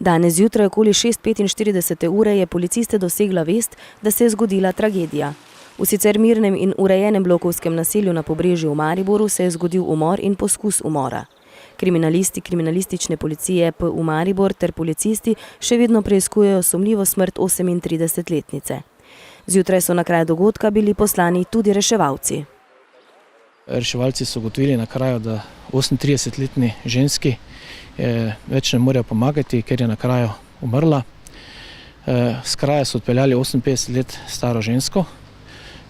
Danes zjutraj okoli 6:45 ure je policiste dosegla vest, da se je zgodila tragedija. V sicer mirnem in urejenem blokovskem naselju na Pobrežju v Mariboru se je zgodil umor in poskus umora. Kriminalisti kriminalistične policije PU Maribor ter policisti še vedno preiskujejo sumljivo smrt 38-letnice. Zjutraj so na kraj dogodka bili poslani tudi reševalci. Reševalci so ugotovili na kraju, da 38-letni ženski več ne morejo pomagati, ker je na kraju umrla. S kraja so odpeljali 58 let staro žensko,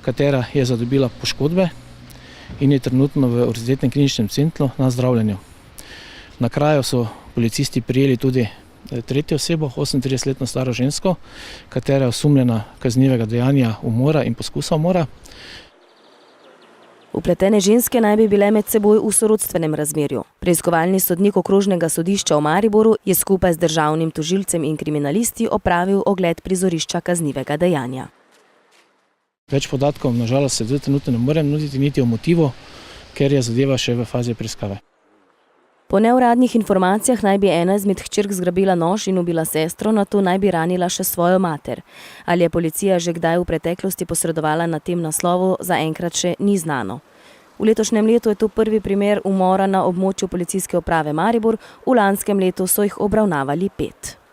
katera je zadobila poškodbe in je trenutno v Univerzitetnem kliničnem centru na zdravljenju. Na kraju so policisti prijeli tudi tretjo osebo, 38-letno staro žensko, katera je osumljena kaznivega dejanja umora in poskusa umora. Vpletene ženske naj bi bile med seboj v sorodstvenem razmerju. Preiskovalni sodnik okrožnega sodišča v Mariboru je skupaj z državnim tožilcem in kriminalisti opravil ogled prizorišča kaznivega dejanja. Več podatkov nažalost se trenutno ne morem nuditi niti o motivu, ker je zadeva še v fazi preiskave. Po neuradnih informacijah naj bi ena izmed hčerk zgrabila nož in ubila sestro, nato naj bi ranila še svojo mater. Ali je policija že kdaj v preteklosti posredovala na tem naslovu, zaenkrat še ni znano. V letošnjem letu je to prvi primer umora na območju policijske uprave Maribor, v lanskem letu so jih obravnavali 5.